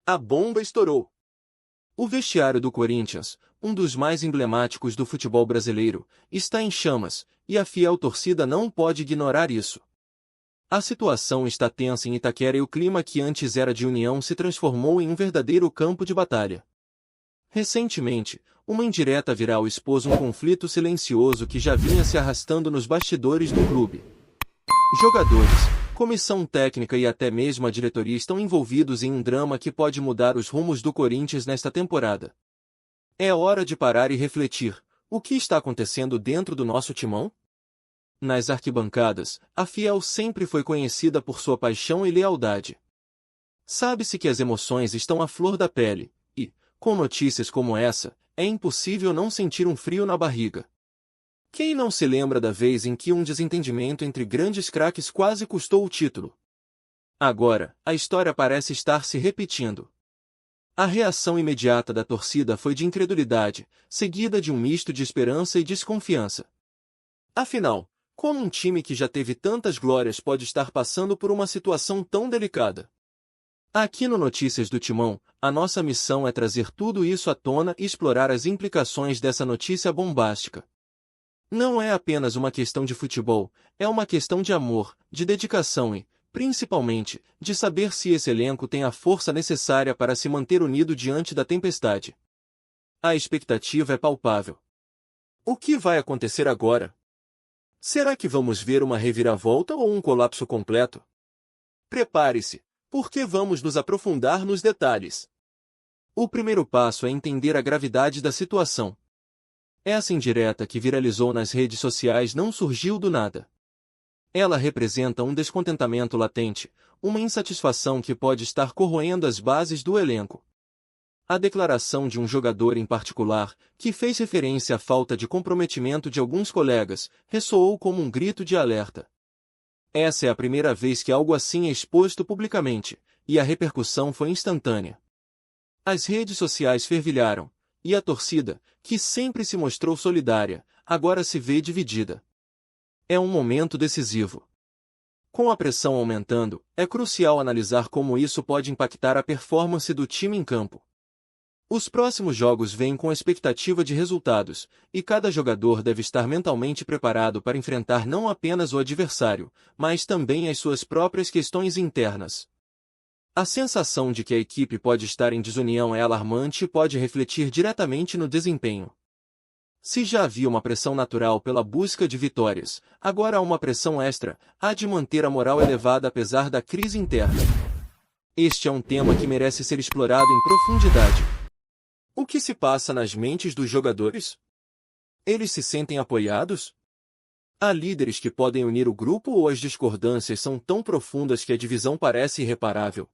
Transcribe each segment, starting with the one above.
A bomba estourou. O vestiário do Corinthians, um dos mais emblemáticos do futebol brasileiro, está em chamas, e a fiel torcida não pode ignorar isso. A situação está tensa em Itaquera e o clima que antes era de união se transformou em um verdadeiro campo de batalha. Recentemente, uma indireta viral expôs um conflito silencioso que já vinha se arrastando nos bastidores do clube. Jogadores, comissão técnica e até mesmo a diretoria estão envolvidos em um drama que pode mudar os rumos do Corinthians nesta temporada. É hora de parar e refletir: o que está acontecendo dentro do nosso timão? Nas arquibancadas, a Fiel sempre foi conhecida por sua paixão e lealdade. Sabe-se que as emoções estão à flor da pele, e, com notícias como essa, é impossível não sentir um frio na barriga. Quem não se lembra da vez em que um desentendimento entre grandes craques quase custou o título? Agora, a história parece estar se repetindo. A reação imediata da torcida foi de incredulidade, seguida de um misto de esperança e desconfiança. Afinal, como um time que já teve tantas glórias pode estar passando por uma situação tão delicada? Aqui no Notícias do Timão, a nossa missão é trazer tudo isso à tona e explorar as implicações dessa notícia bombástica. Não é apenas uma questão de futebol, é uma questão de amor, de dedicação e, principalmente, de saber se esse elenco tem a força necessária para se manter unido diante da tempestade. A expectativa é palpável. O que vai acontecer agora? Será que vamos ver uma reviravolta ou um colapso completo? Prepare-se, porque vamos nos aprofundar nos detalhes. O primeiro passo é entender a gravidade da situação. Essa indireta que viralizou nas redes sociais não surgiu do nada. Ela representa um descontentamento latente, uma insatisfação que pode estar corroendo as bases do elenco. A declaração de um jogador em particular, que fez referência à falta de comprometimento de alguns colegas, ressoou como um grito de alerta. Essa é a primeira vez que algo assim é exposto publicamente, e a repercussão foi instantânea. As redes sociais fervilharam, e a torcida, que sempre se mostrou solidária, agora se vê dividida. É um momento decisivo. Com a pressão aumentando, é crucial analisar como isso pode impactar a performance do time em campo. Os próximos jogos vêm com a expectativa de resultados, e cada jogador deve estar mentalmente preparado para enfrentar não apenas o adversário, mas também as suas próprias questões internas. A sensação de que a equipe pode estar em desunião é alarmante e pode refletir diretamente no desempenho. Se já havia uma pressão natural pela busca de vitórias, agora há uma pressão extra, a de manter a moral elevada apesar da crise interna. Este é um tema que merece ser explorado em profundidade. O que se passa nas mentes dos jogadores? Eles se sentem apoiados? Há líderes que podem unir o grupo ou as discordâncias são tão profundas que a divisão parece irreparável?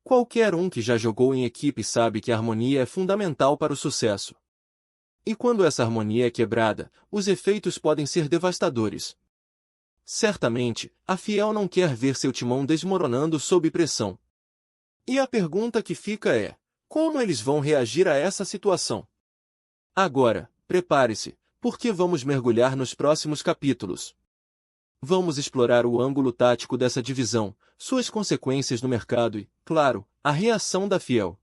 Qualquer um que já jogou em equipe sabe que a harmonia é fundamental para o sucesso. E quando essa harmonia é quebrada, os efeitos podem ser devastadores. Certamente, a Fiel não quer ver seu timão desmoronando sob pressão. E a pergunta que fica é: como eles vão reagir a essa situação? Agora, prepare-se, porque vamos mergulhar nos próximos capítulos. Vamos explorar o ângulo tático dessa divisão, suas consequências no mercado e, claro, a reação da Fiel.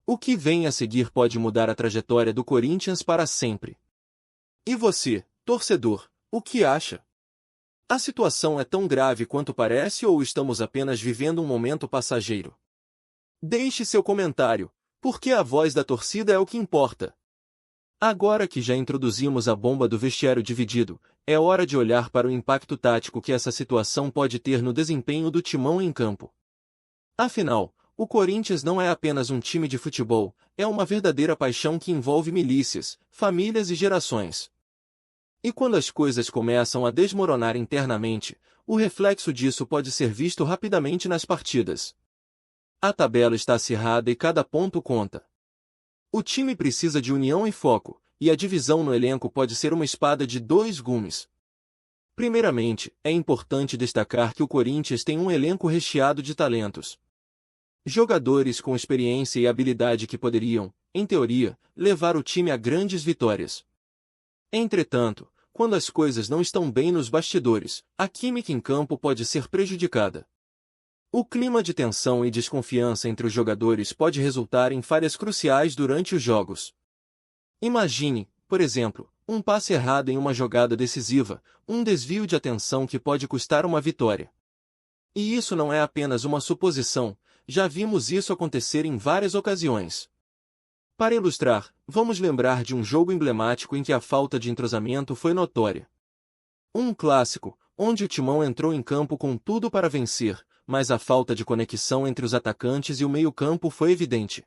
O que vem a seguir pode mudar a trajetória do Corinthians para sempre. E você, torcedor, o que acha? A situação é tão grave quanto parece ou estamos apenas vivendo um momento passageiro? Deixe seu comentário, porque a voz da torcida é o que importa. Agora que já introduzimos a bomba do vestiário dividido, é hora de olhar para o impacto tático que essa situação pode ter no desempenho do timão em campo. Afinal, o Corinthians não é apenas um time de futebol, é uma verdadeira paixão que envolve milícias, famílias e gerações. E quando as coisas começam a desmoronar internamente, o reflexo disso pode ser visto rapidamente nas partidas. A tabela está acirrada e cada ponto conta. O time precisa de união e foco, e a divisão no elenco pode ser uma espada de dois gumes. Primeiramente, é importante destacar que o Corinthians tem um elenco recheado de talentos. Jogadores com experiência e habilidade que poderiam, em teoria, levar o time a grandes vitórias. Entretanto, quando as coisas não estão bem nos bastidores, a química em campo pode ser prejudicada. O clima de tensão e desconfiança entre os jogadores pode resultar em falhas cruciais durante os jogos. Imagine, por exemplo, um passe errado em uma jogada decisiva, um desvio de atenção que pode custar uma vitória. E isso não é apenas uma suposição, já vimos isso acontecer em várias ocasiões. Para ilustrar, vamos lembrar de um jogo emblemático em que a falta de entrosamento foi notória. Um clássico, onde o Timão entrou em campo com tudo para vencer, mas a falta de conexão entre os atacantes e o meio-campo foi evidente.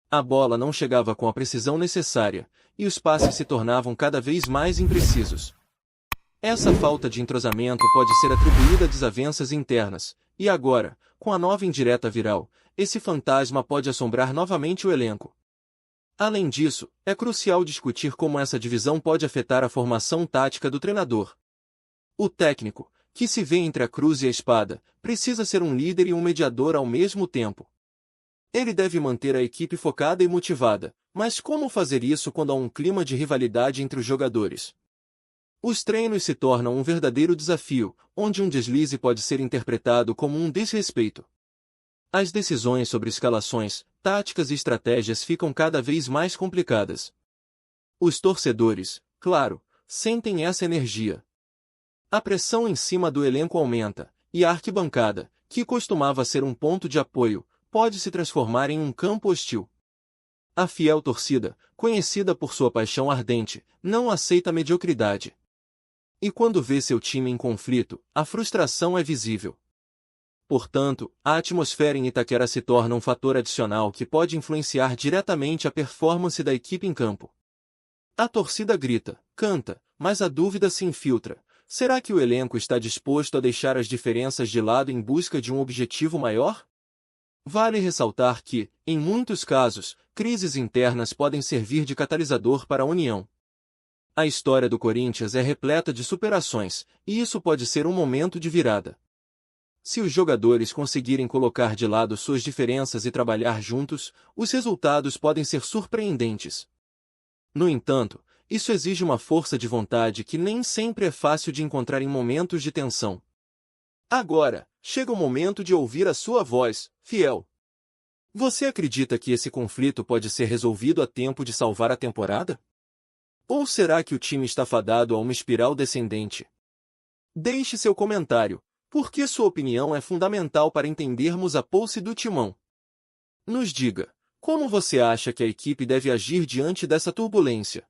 A bola não chegava com a precisão necessária, e os passes se tornavam cada vez mais imprecisos. Essa falta de entrosamento pode ser atribuída a desavenças internas, e agora, com a nova indireta viral, esse fantasma pode assombrar novamente o elenco. Além disso, é crucial discutir como essa divisão pode afetar a formação tática do treinador. O técnico, que se vê entre a cruz e a espada, precisa ser um líder e um mediador ao mesmo tempo. Ele deve manter a equipe focada e motivada, mas como fazer isso quando há um clima de rivalidade entre os jogadores? Os treinos se tornam um verdadeiro desafio, onde um deslize pode ser interpretado como um desrespeito. As decisões sobre escalações, táticas e estratégias ficam cada vez mais complicadas. Os torcedores, claro, sentem essa energia. A pressão em cima do elenco aumenta, e a arquibancada, que costumava ser um ponto de apoio, pode se transformar em um campo hostil. A fiel torcida, conhecida por sua paixão ardente, não aceita a mediocridade. E quando vê seu time em conflito, a frustração é visível. Portanto, a atmosfera em Itaquera se torna um fator adicional que pode influenciar diretamente a performance da equipe em campo. A torcida grita, canta, mas a dúvida se infiltra. Será que o elenco está disposto a deixar as diferenças de lado em busca de um objetivo maior? Vale ressaltar que, em muitos casos, crises internas podem servir de catalisador para a união. A história do Corinthians é repleta de superações, e isso pode ser um momento de virada. Se os jogadores conseguirem colocar de lado suas diferenças e trabalhar juntos, os resultados podem ser surpreendentes. No entanto, isso exige uma força de vontade que nem sempre é fácil de encontrar em momentos de tensão. Agora, chega o momento de ouvir a sua voz, fiel. Você acredita que esse conflito pode ser resolvido a tempo de salvar a temporada? Ou será que o time está fadado a uma espiral descendente? Deixe seu comentário, porque sua opinião é fundamental para entendermos a pulse do Timão. Nos diga, como você acha que a equipe deve agir diante dessa turbulência?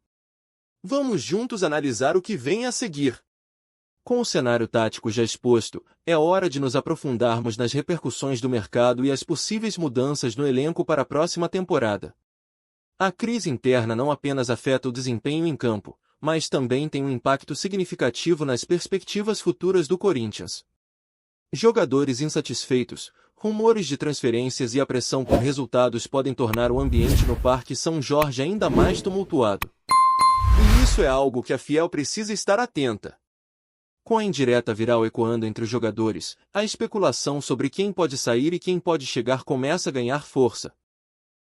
Vamos juntos analisar o que vem a seguir. Com o cenário tático já exposto, é hora de nos aprofundarmos nas repercussões do mercado e as possíveis mudanças no elenco para a próxima temporada. A crise interna não apenas afeta o desempenho em campo, mas também tem um impacto significativo nas perspectivas futuras do Corinthians. Jogadores insatisfeitos, rumores de transferências e a pressão por resultados podem tornar o ambiente no Parque São Jorge ainda mais tumultuado. E isso é algo que a Fiel precisa estar atenta. Com a indireta viral ecoando entre os jogadores, a especulação sobre quem pode sair e quem pode chegar começa a ganhar força.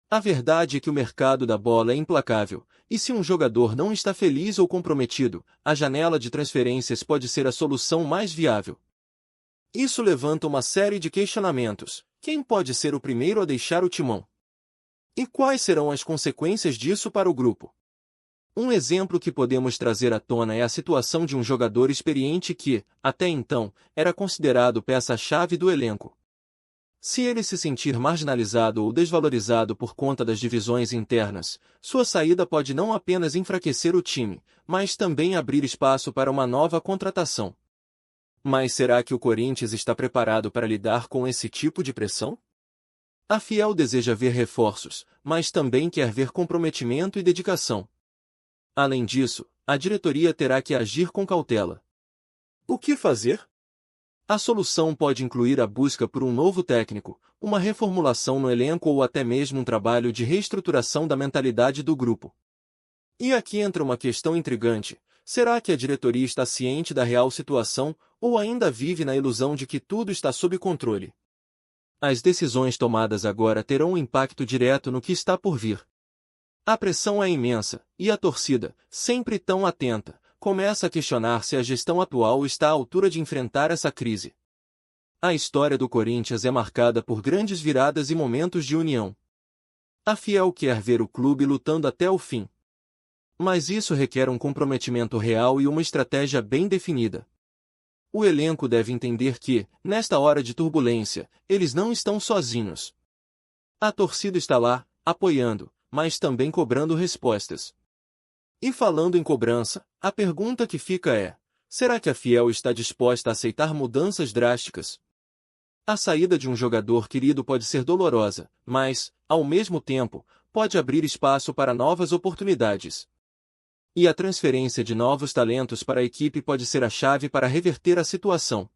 A verdade é que o mercado da bola é implacável, e se um jogador não está feliz ou comprometido, a janela de transferências pode ser a solução mais viável. Isso levanta uma série de questionamentos. Quem pode ser o primeiro a deixar o timão? E quais serão as consequências disso para o grupo? Um exemplo que podemos trazer à tona é a situação de um jogador experiente que, até então, era considerado peça-chave do elenco. Se ele se sentir marginalizado ou desvalorizado por conta das divisões internas, sua saída pode não apenas enfraquecer o time, mas também abrir espaço para uma nova contratação. Mas será que o Corinthians está preparado para lidar com esse tipo de pressão? A Fiel deseja ver reforços, mas também quer ver comprometimento e dedicação. Além disso, a diretoria terá que agir com cautela. O que fazer? A solução pode incluir a busca por um novo técnico, uma reformulação no elenco ou até mesmo um trabalho de reestruturação da mentalidade do grupo. E aqui entra uma questão intrigante. Será que a diretoria está ciente da real situação, ou ainda vive na ilusão de que tudo está sob controle? As decisões tomadas agora terão um impacto direto no que está por vir. A pressão é imensa, e a torcida, sempre tão atenta, começa a questionar se a gestão atual está à altura de enfrentar essa crise. A história do Corinthians é marcada por grandes viradas e momentos de união. A Fiel quer ver o clube lutando até o fim. Mas isso requer um comprometimento real e uma estratégia bem definida. O elenco deve entender que, nesta hora de turbulência, eles não estão sozinhos. A torcida está lá, apoiando, mas também cobrando respostas. E falando em cobrança, a pergunta que fica é: será que a Fiel está disposta a aceitar mudanças drásticas? A saída de um jogador querido pode ser dolorosa, mas, ao mesmo tempo, pode abrir espaço para novas oportunidades. E a transferência de novos talentos para a equipe pode ser a chave para reverter a situação.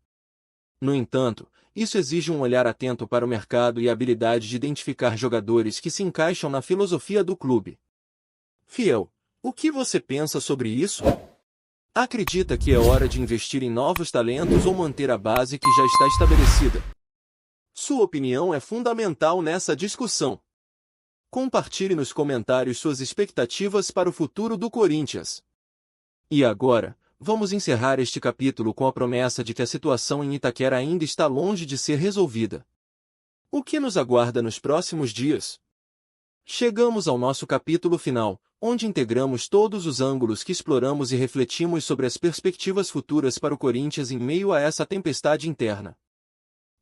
No entanto, isso exige um olhar atento para o mercado e a habilidade de identificar jogadores que se encaixam na filosofia do clube. Fiel, o que você pensa sobre isso? Acredita que é hora de investir em novos talentos ou manter a base que já está estabelecida? Sua opinião é fundamental nessa discussão. Compartilhe nos comentários suas expectativas para o futuro do Corinthians. E agora, vamos encerrar este capítulo com a promessa de que a situação em Itaquera ainda está longe de ser resolvida. O que nos aguarda nos próximos dias? Chegamos ao nosso capítulo final, onde integramos todos os ângulos que exploramos e refletimos sobre as perspectivas futuras para o Corinthians em meio a essa tempestade interna.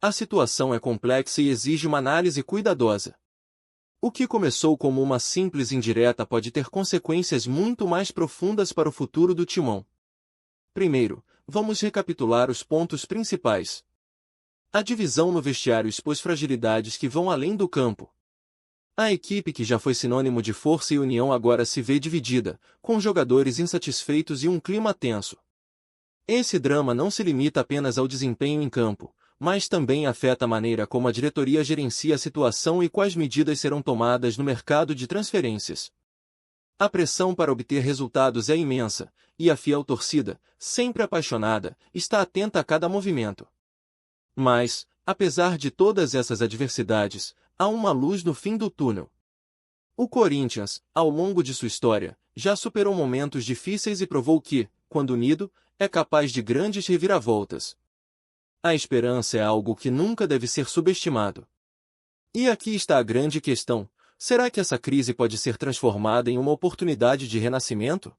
A situação é complexa e exige uma análise cuidadosa. O que começou como uma simples indireta pode ter consequências muito mais profundas para o futuro do Timão. Primeiro, vamos recapitular os pontos principais. A divisão no vestiário expôs fragilidades que vão além do campo. A equipe que já foi sinônimo de força e união agora se vê dividida, com jogadores insatisfeitos e um clima tenso. Esse drama não se limita apenas ao desempenho em campo, mas também afeta a maneira como a diretoria gerencia a situação e quais medidas serão tomadas no mercado de transferências. A pressão para obter resultados é imensa, e a fiel torcida, sempre apaixonada, está atenta a cada movimento. Mas, apesar de todas essas adversidades, há uma luz no fim do túnel. O Corinthians, ao longo de sua história, já superou momentos difíceis e provou que, quando unido, é capaz de grandes reviravoltas. A esperança é algo que nunca deve ser subestimado. E aqui está a grande questão: será que essa crise pode ser transformada em uma oportunidade de renascimento?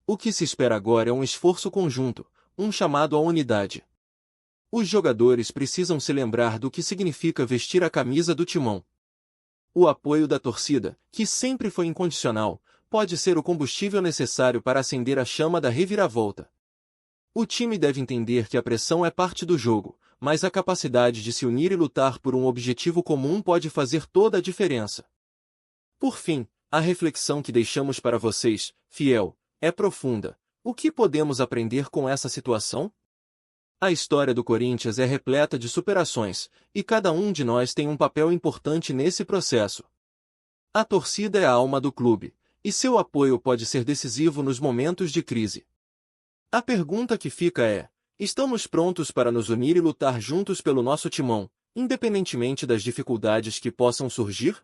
O que se espera agora é um esforço conjunto, um chamado à unidade. Os jogadores precisam se lembrar do que significa vestir a camisa do Timão. O apoio da torcida, que sempre foi incondicional, pode ser o combustível necessário para acender a chama da reviravolta. O time deve entender que a pressão é parte do jogo, mas a capacidade de se unir e lutar por um objetivo comum pode fazer toda a diferença. Por fim, a reflexão que deixamos para vocês, fiel, é profunda. O que podemos aprender com essa situação? A história do Corinthians é repleta de superações, e cada um de nós tem um papel importante nesse processo. A torcida é a alma do clube, e seu apoio pode ser decisivo nos momentos de crise. A pergunta que fica é: estamos prontos para nos unir e lutar juntos pelo nosso Timão, independentemente das dificuldades que possam surgir?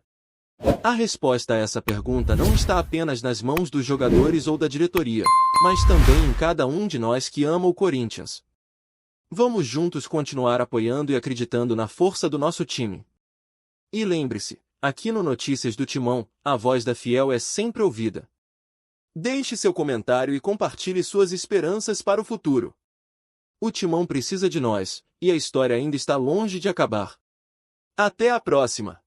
A resposta a essa pergunta não está apenas nas mãos dos jogadores ou da diretoria, mas também em cada um de nós que ama o Corinthians. Vamos juntos continuar apoiando e acreditando na força do nosso time. E lembre-se, aqui no Notícias do Timão, a voz da Fiel é sempre ouvida. Deixe seu comentário e compartilhe suas esperanças para o futuro. O Timão precisa de nós, e a história ainda está longe de acabar. Até a próxima!